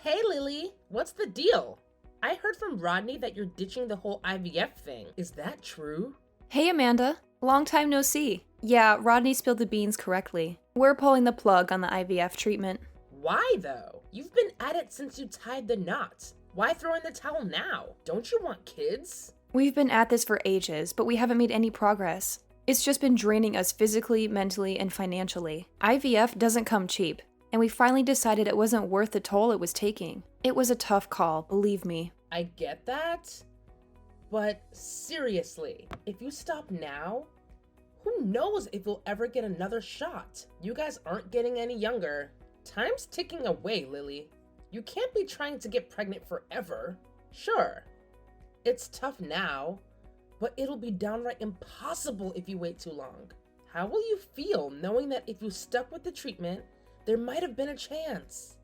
Hey Lily, what's the deal? I heard from Rodney that you're ditching the whole IVF thing. Is that true? Hey Amanda, long time no see. Yeah, Rodney spilled the beans correctly. We're pulling the plug on the IVF treatment. Why though? You've been at it since you tied the knot. Why throw in the towel now? Don't you want kids? We've been at this for ages, but we haven't made any progress. It's just been draining us physically, mentally, and financially. IVF doesn't come cheap, and we finally decided it wasn't worth the toll it was taking. It was a tough call, believe me. I get that, but seriously, if you stop now, who knows if you'll ever get another shot? You guys aren't getting any younger. Time's ticking away, Lily. You can't be trying to get pregnant forever. Sure, it's tough now, but it'll be downright impossible if you wait too long. How will you feel knowing that if you stuck with the treatment, there might have been a chance?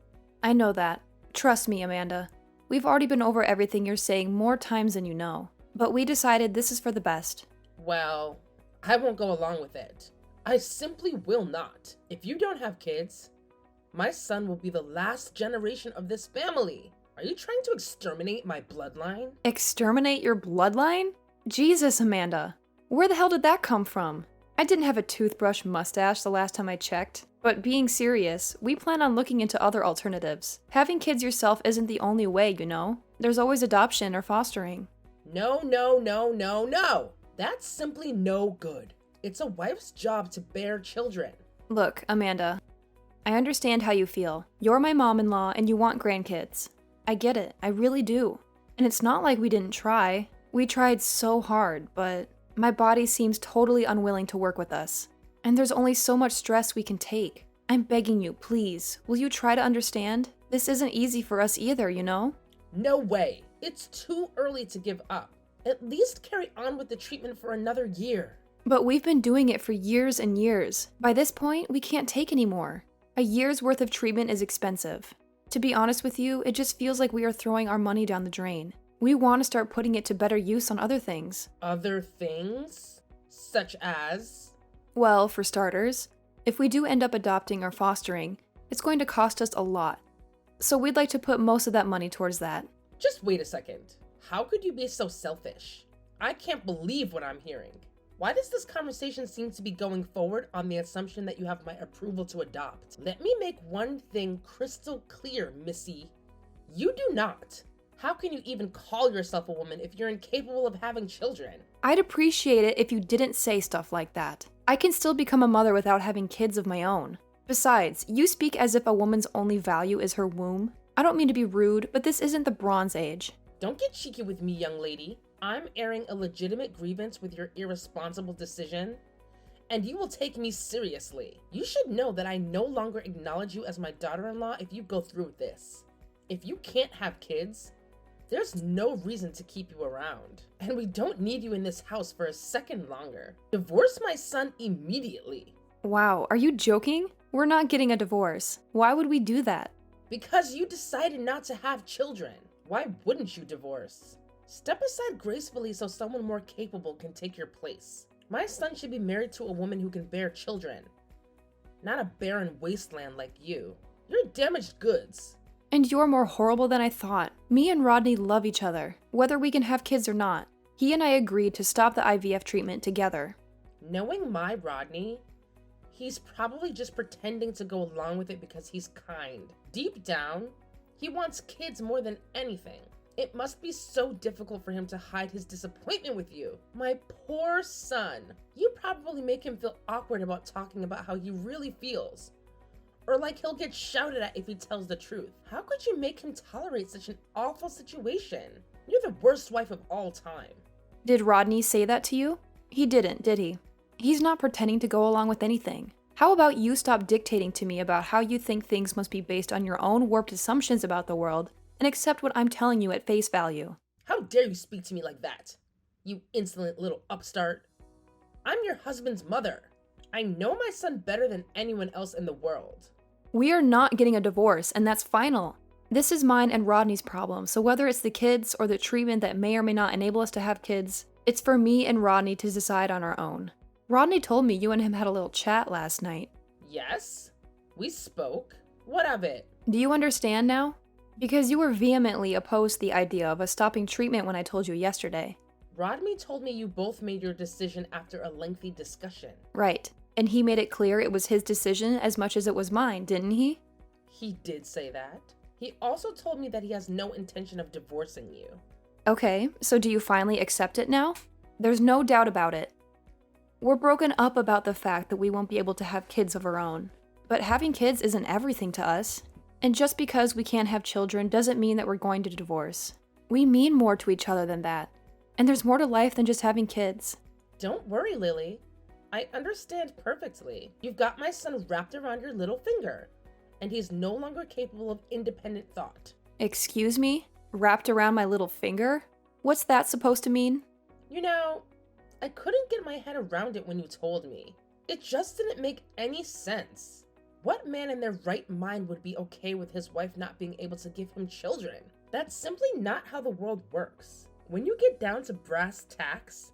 I know that. Trust me, Amanda. We've already been over everything you're saying more times than you know. But we decided this is for the best. Well, I won't go along with it. I simply will not. If you don't have kids, my son will be the last generation of this family. Are you trying to exterminate my bloodline? Exterminate your bloodline? Jesus, Amanda. Where the hell did that come from? I didn't have a toothbrush mustache the last time I checked. But being serious, we plan on looking into other alternatives. Having kids yourself isn't the only way, you know? There's always adoption or fostering. No, no, no, no, no! That's simply no good. It's a wife's job to bear children. Look, Amanda, I understand how you feel. You're my mom-in-law and you want grandkids. I get it, I really do. And it's not like we didn't try. We tried so hard, but my body seems totally unwilling to work with us. And there's only so much stress we can take. I'm begging you, please, will you try to understand? This isn't easy for us either, you know? No way. It's too early to give up. At least carry on with the treatment for another year. But we've been doing it for years and years. By this point, we can't take anymore. A year's worth of treatment is expensive. To be honest with you, it just feels like we are throwing our money down the drain. We want to start putting it to better use on other things. Other things? Such as? Well, for starters, if we do end up adopting or fostering, it's going to cost us a lot. So we'd like to put most of that money towards that. Just wait a second. How could you be so selfish? I can't believe what I'm hearing. Why does this conversation seem to be going forward on the assumption that you have my approval to adopt? Let me make one thing crystal clear, Missy. You do not. How can you even call yourself a woman if you're incapable of having children? I'd appreciate it if you didn't say stuff like that. I can still become a mother without having kids of my own. Besides, you speak as if a woman's only value is her womb. I don't mean to be rude, but this isn't the Bronze Age. Don't get cheeky with me, young lady. I'm airing a legitimate grievance with your irresponsible decision, and you will take me seriously. You should know that I no longer acknowledge you as my daughter-in-law if you go through with this. If you can't have kids, there's no reason to keep you around. And we don't need you in this house for a second longer. Divorce my son immediately. Wow, are you joking? We're not getting a divorce. Why would we do that? Because you decided not to have children. Why wouldn't you divorce? Step aside gracefully so someone more capable can take your place. My son should be married to a woman who can bear children, not a barren wasteland like you. You're damaged goods. And you're more horrible than I thought. Me and Rodney love each other, whether we can have kids or not. He and I agreed to stop the IVF treatment together. Knowing my Rodney, he's probably just pretending to go along with it because he's kind. Deep down, he wants kids more than anything. It must be so difficult for him to hide his disappointment with you. My poor son. You probably make him feel awkward about talking about how he really feels. Or like he'll get shouted at if he tells the truth. How could you make him tolerate such an awful situation? You're the worst wife of all time. Did Rodney say that to you? He didn't, did he? He's not pretending to go along with anything. How about you stop dictating to me about how you think things must be based on your own warped assumptions about the world and accept what I'm telling you at face value? How dare you speak to me like that, you insolent little upstart. I'm your husband's mother. I know my son better than anyone else in the world. We are not getting a divorce, and that's final. This is mine and Rodney's problem, so whether it's the kids or the treatment that may or may not enable us to have kids, it's for me and Rodney to decide on our own. Rodney told me you and him had a little chat last night. Yes, we spoke. What of it? Do you understand now? Because you were vehemently opposed to the idea of us stopping treatment when I told you yesterday. Rodney told me you both made your decision after a lengthy discussion. Right. And he made it clear it was his decision as much as it was mine, didn't he? He did say that. He also told me that he has no intention of divorcing you. Okay, so do you finally accept it now? There's no doubt about it. We're broken up about the fact that we won't be able to have kids of our own. But having kids isn't everything to us. And just because we can't have children doesn't mean that we're going to divorce. We mean more to each other than that. And there's more to life than just having kids. Don't worry, Lily. I understand perfectly. You've got my son wrapped around your little finger, and he's no longer capable of independent thought. Excuse me? Wrapped around my little finger? What's that supposed to mean? You know, I couldn't get my head around it when you told me. It just didn't make any sense. What man in their right mind would be okay with his wife not being able to give him children? That's simply not how the world works. When you get down to brass tacks,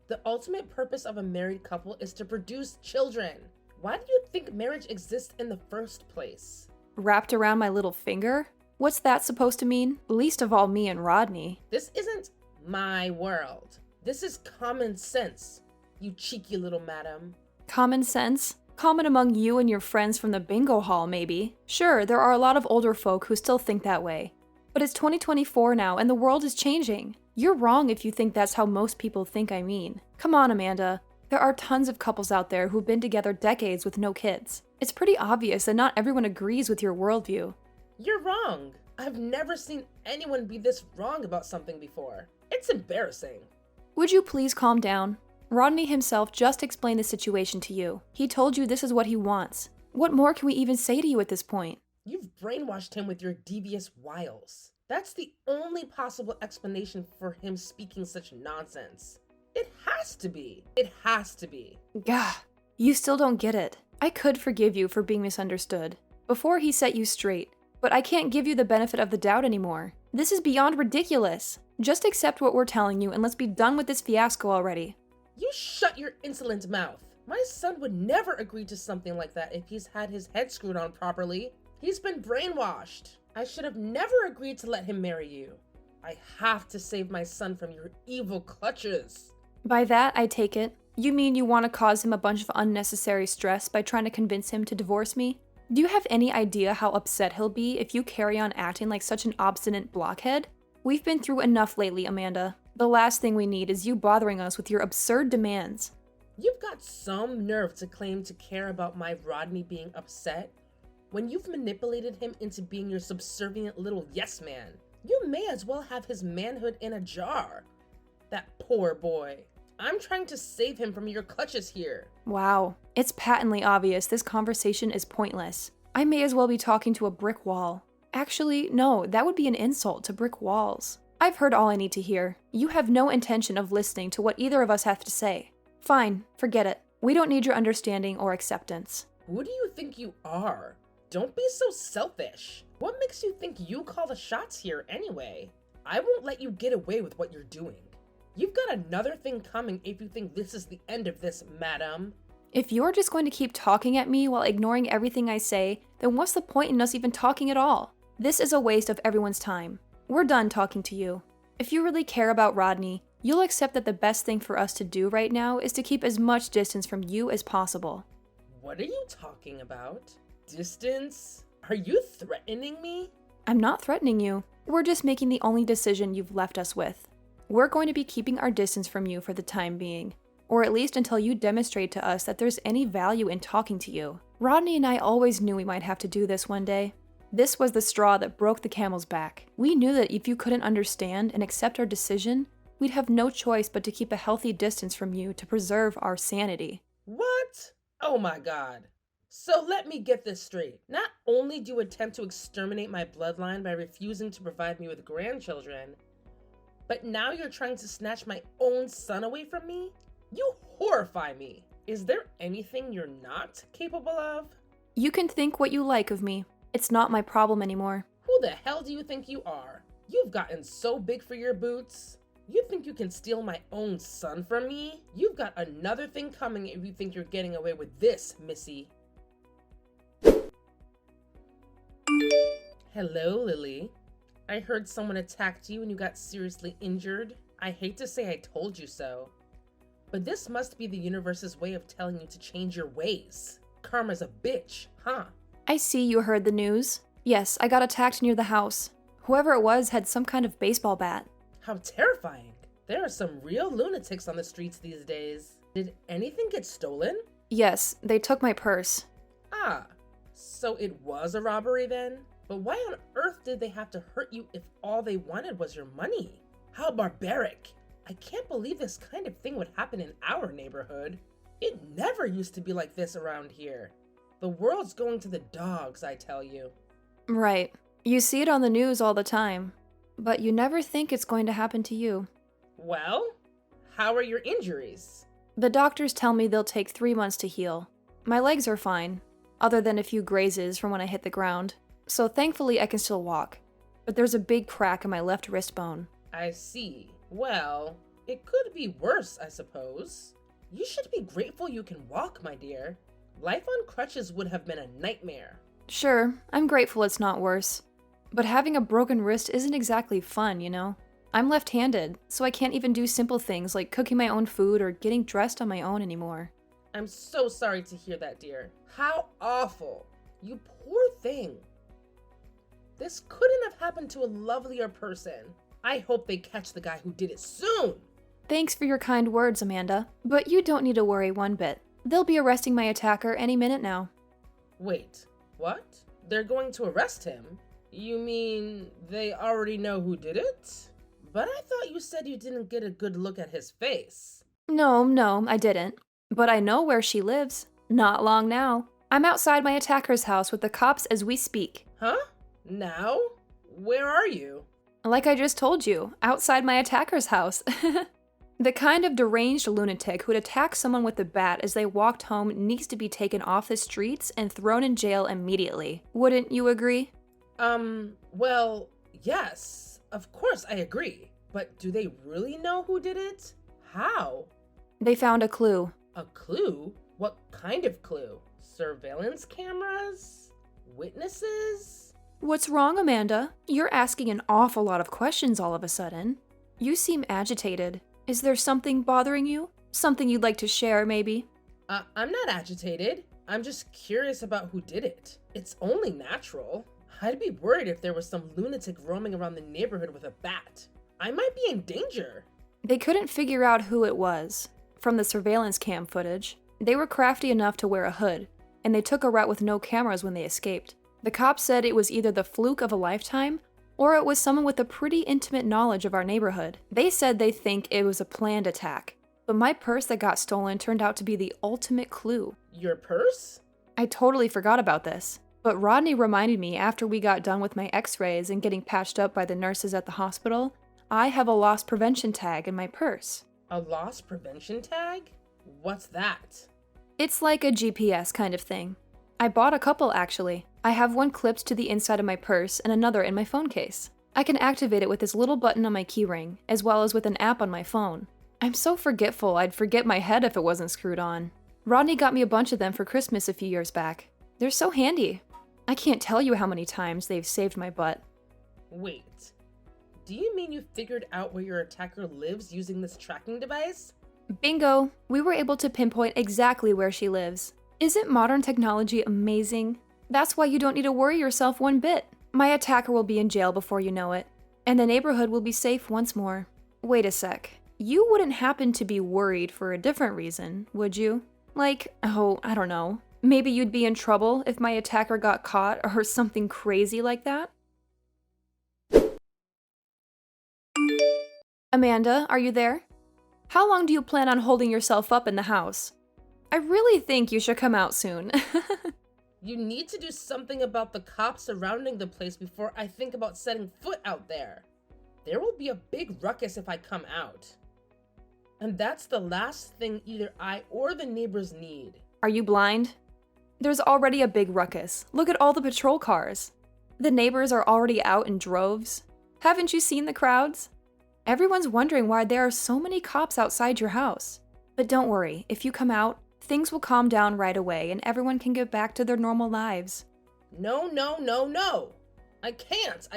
the ultimate purpose of a married couple is to produce children. Why do you think marriage exists in the first place? Wrapped around my little finger? What's that supposed to mean? Least of all me and Rodney. This isn't my world. This is common sense, you cheeky little madam. Common sense? Common among you and your friends from the bingo hall, maybe. Sure, there are a lot of older folk who still think that way. But it's 2024 now, and the world is changing. You're wrong if you think that's how most people think I mean. Come on, Amanda. There are tons of couples out there who've been together decades with no kids. It's pretty obvious that not everyone agrees with your worldview. You're wrong. I've never seen anyone be this wrong about something before. It's embarrassing. Would you please calm down? Rodney himself just explained the situation to you. He told you this is what he wants. What more can we even say to you at this point? You've brainwashed him with your devious wiles. That's the only possible explanation for him speaking such nonsense. It has to be. It has to be. Gah, you still don't get it. I could forgive you for being misunderstood before he set you straight, but I can't give you the benefit of the doubt anymore. This is beyond ridiculous. Just accept what we're telling you and let's be done with this fiasco already. You shut your insolent mouth. My son would never agree to something like that if he's had his head screwed on properly. He's been brainwashed. I should have never agreed to let him marry you. I have to save my son from your evil clutches. By that, I take it, you mean you want to cause him a bunch of unnecessary stress by trying to convince him to divorce me? Do you have any idea how upset he'll be if you carry on acting like such an obstinate blockhead? We've been through enough lately, Amanda. The last thing we need is you bothering us with your absurd demands. You've got some nerve to claim to care about my Rodney being upset when you've manipulated him into being your subservient little yes man. You may as well have his manhood in a jar. That poor boy. I'm trying to save him from your clutches here. Wow, it's patently obvious this conversation is pointless. I may as well be talking to a brick wall. Actually, no, that would be an insult to brick walls. I've heard all I need to hear. You have no intention of listening to what either of us have to say. Fine, forget it. We don't need your understanding or acceptance. Who do you think you are? Don't be so selfish. What makes you think you call the shots here anyway? I won't let you get away with what you're doing. You've got another thing coming if you think this is the end of this, madam. If you're just going to keep talking at me while ignoring everything I say, then what's the point in us even talking at all? This is a waste of everyone's time. We're done talking to you. If you really care about Rodney, you'll accept that the best thing for us to do right now is to keep as much distance from you as possible. What are you talking about? Distance? Are you threatening me? I'm not threatening you. We're just making the only decision you've left us with. We're going to be keeping our distance from you for the time being, or at least until you demonstrate to us that there's any value in talking to you. Rodney and I always knew we might have to do this one day. This was the straw that broke the camel's back. We knew that if you couldn't understand and accept our decision, we'd have no choice but to keep a healthy distance from you to preserve our sanity. What? Oh my God. So let me get this straight. Not only do you attempt to exterminate my bloodline by refusing to provide me with grandchildren, but now you're trying to snatch my own son away from me? You horrify me. Is there anything you're not capable of? You can think what you like of me. It's not my problem anymore. Who the hell do you think you are? You've gotten so big for your boots. You think you can steal my own son from me? You've got another thing coming if you think you're getting away with this, missy. Hello, Lily. I heard someone attacked you and you got seriously injured. I hate to say I told you so, but this must be the universe's way of telling you to change your ways. Karma's a bitch, huh? I see you heard the news. Yes, I got attacked near the house. Whoever it was had some kind of baseball bat. How terrifying. There are some real lunatics on the streets these days. Did anything get stolen? Yes, they took my purse. Ah, so it was a robbery then? But why on earth did they have to hurt you if all they wanted was your money? How barbaric. I can't believe this kind of thing would happen in our neighborhood. It never used to be like this around here. The world's going to the dogs, I tell you. Right. You see it on the news all the time, but you never think it's going to happen to you. Well, how are your injuries? The doctors tell me they'll take 3 months to heal. My legs are fine, other than a few grazes from when I hit the ground, so thankfully I can still walk. But there's a big crack in my left wrist bone. I see. Well, it could be worse, I suppose. You should be grateful you can walk, my dear. Life on crutches would have been a nightmare. Sure, I'm grateful it's not worse. But having a broken wrist isn't exactly fun, you know? I'm left-handed, so I can't even do simple things like cooking my own food or getting dressed on my own anymore. I'm so sorry to hear that, dear. How awful. You poor thing. This couldn't have happened to a lovelier person. I hope they catch the guy who did it soon. Thanks for your kind words, Amanda. But you don't need to worry one bit. They'll be arresting my attacker any minute now. Wait, what? They're going to arrest him? You mean they already know who did it? But I thought you said you didn't get a good look at his face. No, I didn't. But I know where she lives. Not long now. I'm outside my attacker's house with the cops as we speak. Huh? Now? Where are you? Like I just told you, outside my attacker's house. The kind of deranged lunatic who'd attack someone with a bat as they walked home needs to be taken off the streets and thrown in jail immediately. Wouldn't you agree? Well, yes, of course I agree. But do they really know who did it? How? They found a clue. A clue? What kind of clue? Surveillance cameras? Witnesses? What's wrong, Amanda? You're asking an awful lot of questions all of a sudden. You seem agitated. Is there something bothering you? Something you'd like to share, maybe? I'm not agitated. I'm just curious about who did it. It's only natural. I'd be worried if there was some lunatic roaming around the neighborhood with a bat. I might be in danger. They couldn't figure out who it was. From the surveillance cam footage, they were crafty enough to wear a hood, and they took a route with no cameras when they escaped. The cops said it was either the fluke of a lifetime, or it was someone with a pretty intimate knowledge of our neighborhood. They said they think it was a planned attack, but my purse that got stolen turned out to be the ultimate clue. Your purse? I totally forgot about this, but Rodney reminded me after we got done with my x-rays and getting patched up by the nurses at the hospital, I have a loss prevention tag in my purse. A loss prevention tag? What's that? It's like a GPS kind of thing. I bought a couple, actually. I have one clipped to the inside of my purse and another in my phone case. I can activate it with this little button on my keyring, as well as with an app on my phone. I'm so forgetful I'd forget my head if it wasn't screwed on. Rodney got me a bunch of them for Christmas a few years back. They're so handy. I can't tell you how many times they've saved my butt. Wait, do you mean you figured out where your attacker lives using this tracking device? Bingo! We were able to pinpoint exactly where she lives. Isn't modern technology amazing? That's why you don't need to worry yourself one bit. My attacker will be in jail before you know it, and the neighborhood will be safe once more. Wait a sec. You wouldn't happen to be worried for a different reason, would you? Like, oh, I don't know. Maybe you'd be in trouble if my attacker got caught or something crazy like that? Amanda, are you there? How long do you plan on holding yourself up in the house? I really think you should come out soon. You need to do something about the cops surrounding the place before I think about setting foot out there. There will be a big ruckus if I come out. And that's the last thing either I or the neighbors need. Are you blind? There's already a big ruckus. Look at all the patrol cars. The neighbors are already out in droves. Haven't you seen the crowds? Everyone's wondering why there are so many cops outside your house. But don't worry, if you come out, things will calm down right away and everyone can get back to their normal lives. No. I can't.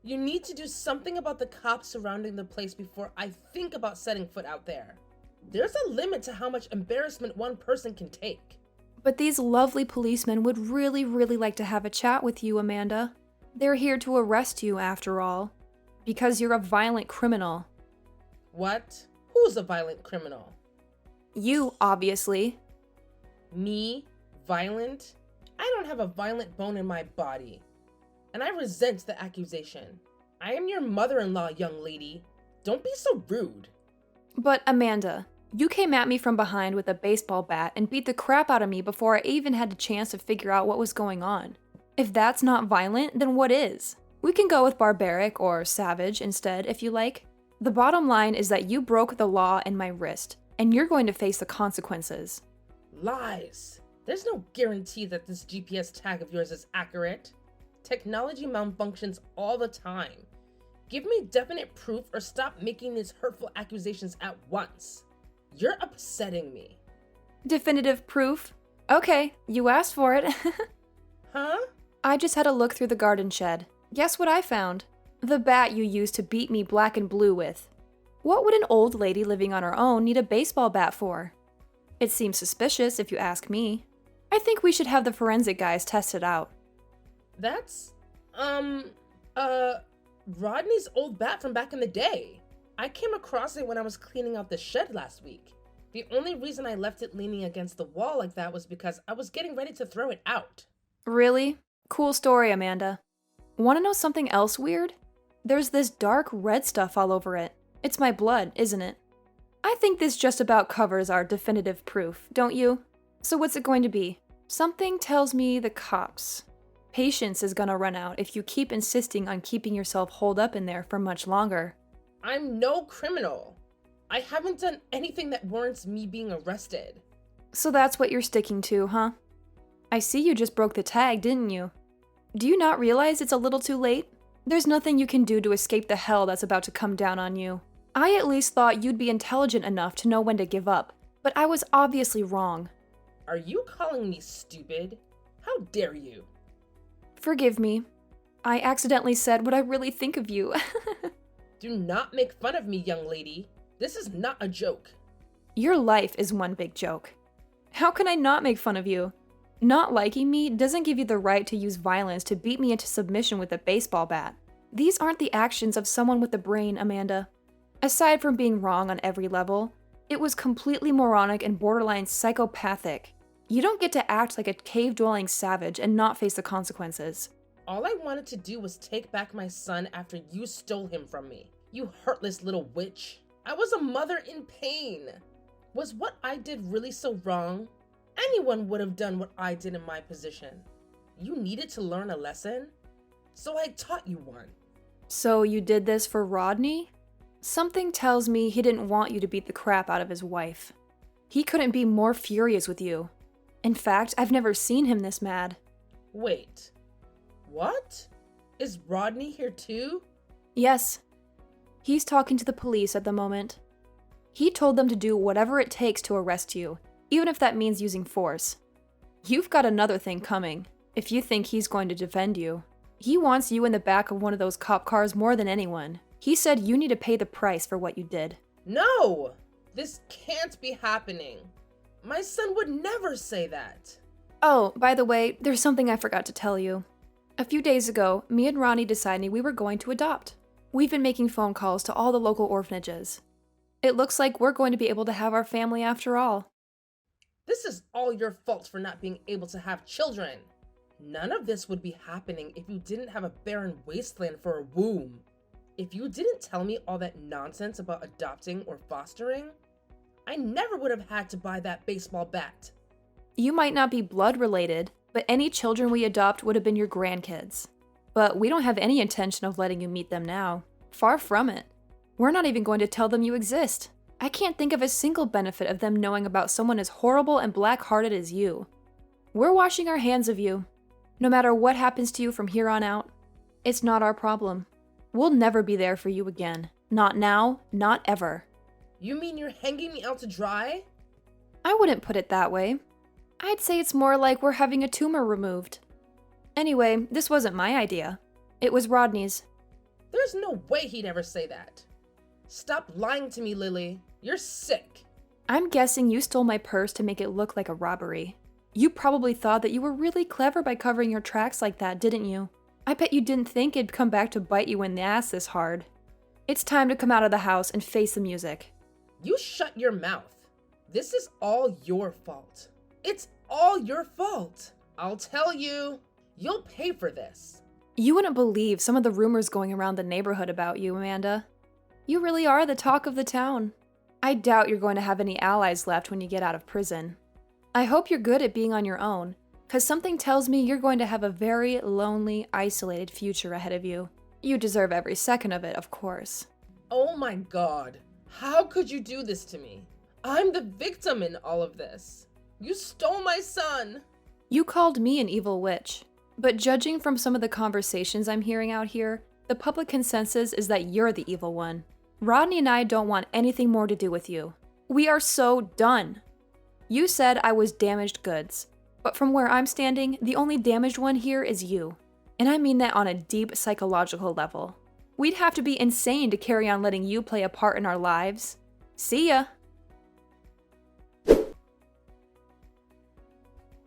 You need to do something about the cops surrounding the place before I think about setting foot out there. There's a limit to how much embarrassment one person can take. But these lovely policemen would really, really like to have a chat with you, Amanda. They're here to arrest you, after all. Because you're a violent criminal. What? Who's a violent criminal? You, obviously. Me? Violent? I don't have a violent bone in my body. And I resent the accusation. I am your mother-in-law, young lady. Don't be so rude. But Amanda, you came at me from behind with a baseball bat and beat the crap out of me before I even had a chance to figure out what was going on. If that's not violent, then what is? We can go with barbaric or savage instead, if you like. The bottom line is that you broke the law in my wrist, and you're going to face the consequences. Lies. There's no guarantee that this GPS tag of yours is accurate. Technology malfunctions all the time. Give me definite proof or stop making these hurtful accusations at once. You're upsetting me. Definitive proof? Okay, you asked for it. Huh? I just had a look through the garden shed. Guess what I found? The bat you used to beat me black and blue with. What would an old lady living on her own need a baseball bat for? It seems suspicious if you ask me. I think we should have the forensic guys test it out. That's, Rodney's old bat from back in the day. I came across it when I was cleaning out the shed last week. The only reason I left it leaning against the wall like that was because I was getting ready to throw it out. Really? Cool story, Amanda. Want to know something else weird? There's this dark red stuff all over it. It's my blood, isn't it? I think this just about covers our definitive proof, don't you? So what's it going to be? Something tells me the cops. Patience is gonna run out if you keep insisting on keeping yourself holed up in there for much longer. I'm no criminal. I haven't done anything that warrants me being arrested. So that's what you're sticking to, huh? I see you just broke the tag, didn't you? Do you not realize it's a little too late? There's nothing you can do to escape the hell that's about to come down on you. I at least thought you'd be intelligent enough to know when to give up, but I was obviously wrong. Are you calling me stupid? How dare you? Forgive me. I accidentally said what I really think of you. Do not make fun of me, young lady. This is not a joke. Your life is one big joke. How can I not make fun of you? Not liking me doesn't give you the right to use violence to beat me into submission with a baseball bat. These aren't the actions of someone with a brain, Amanda. Aside from being wrong on every level, it was completely moronic and borderline psychopathic. You don't get to act like a cave-dwelling savage and not face the consequences. All I wanted to do was take back my son after you stole him from me. You heartless little witch. I was a mother in pain. Was what I did really so wrong? Anyone would have done what I did in my position. You needed to learn a lesson, so I taught you one. So you did this for Rodney? Something tells me he didn't want you to beat the crap out of his wife. He couldn't be more furious with you. In fact, I've never seen him this mad. Wait, what? Is Rodney here too? Yes. He's talking to the police at the moment. He told them to do whatever it takes to arrest you, even if that means using force. You've got another thing coming, if you think he's going to defend you. He wants you in the back of one of those cop cars more than anyone. He said you need to pay the price for what you did. No! This can't be happening. My son would never say that. Oh, by the way, there's something I forgot to tell you. A few days ago, me and Ronnie decided we were going to adopt. We've been making phone calls to all the local orphanages. It looks like we're going to be able to have our family after all. This is all your fault for not being able to have children. None of this would be happening if you didn't have a barren wasteland for a womb. If you didn't tell me all that nonsense about adopting or fostering, I never would have had to buy that baseball bat. You might not be blood related, but any children we adopt would have been your grandkids. But we don't have any intention of letting you meet them now. Far from it. We're not even going to tell them you exist. I can't think of a single benefit of them knowing about someone as horrible and black-hearted as you. We're washing our hands of you. No matter what happens to you from here on out, it's not our problem. We'll never be there for you again. Not now, not ever. You mean you're hanging me out to dry? I wouldn't put it that way. I'd say it's more like we're having a tumor removed. Anyway, this wasn't my idea. It was Rodney's. There's no way he'd ever say that. Stop lying to me, Lily. You're sick. I'm guessing you stole my purse to make it look like a robbery. You probably thought that you were really clever by covering your tracks like that, didn't you? I bet you didn't think it'd come back to bite you in the ass this hard. It's time to come out of the house and face the music. You shut your mouth. This is all your fault. It's all your fault. I'll tell you, you'll pay for this. You wouldn't believe some of the rumors going around the neighborhood about you, Amanda. You really are the talk of the town. I doubt you're going to have any allies left when you get out of prison. I hope you're good at being on your own, because something tells me you're going to have a very lonely, isolated future ahead of you. You deserve every second of it, of course. Oh my God. How could you do this to me? I'm the victim in all of this. You stole my son. You called me an evil witch, but judging from some of the conversations I'm hearing out here, the public consensus is that you're the evil one. Rodney and I don't want anything more to do with you. We are so done. You said I was damaged goods, but from where I'm standing, the only damaged one here is you. And I mean that on a deep psychological level. We'd have to be insane to carry on letting you play a part in our lives. See ya!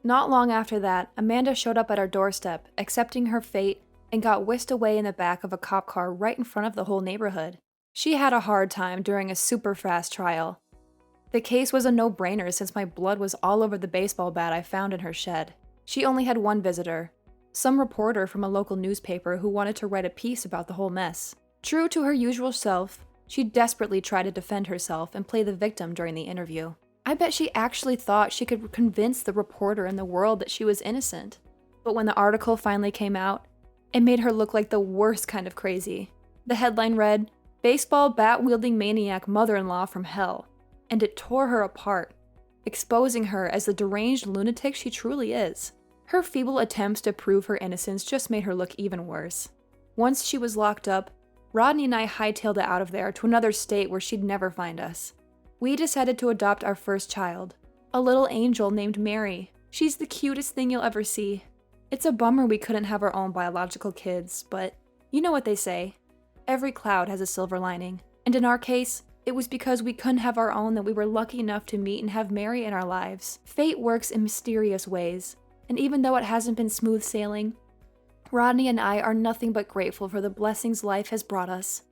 Not long after that, Amanda showed up at our doorstep, accepting her fate, and got whisked away in the back of a cop car right in front of the whole neighborhood. She had a hard time during a super fast trial. The case was a no-brainer since my blood was all over the baseball bat I found in her shed. She only had one visitor, some reporter from a local newspaper who wanted to write a piece about the whole mess. True to her usual self, she desperately tried to defend herself and play the victim during the interview. I bet she actually thought she could convince the reporter and the world that she was innocent. But when the article finally came out, it made her look like the worst kind of crazy. The headline read, "Baseball bat-wielding maniac mother-in-law from hell," and it tore her apart, exposing her as the deranged lunatic she truly is. Her feeble attempts to prove her innocence just made her look even worse. Once she was locked up, Rodney and I hightailed it out of there to another state where she'd never find us. We decided to adopt our first child, a little angel named Mary. She's the cutest thing you'll ever see. It's a bummer we couldn't have our own biological kids, but you know what they say. Every cloud has a silver lining, and in our case, it was because we couldn't have our own that we were lucky enough to meet and have Mary in our lives. Fate works in mysterious ways, and even though it hasn't been smooth sailing, Rodney and I are nothing but grateful for the blessings life has brought us.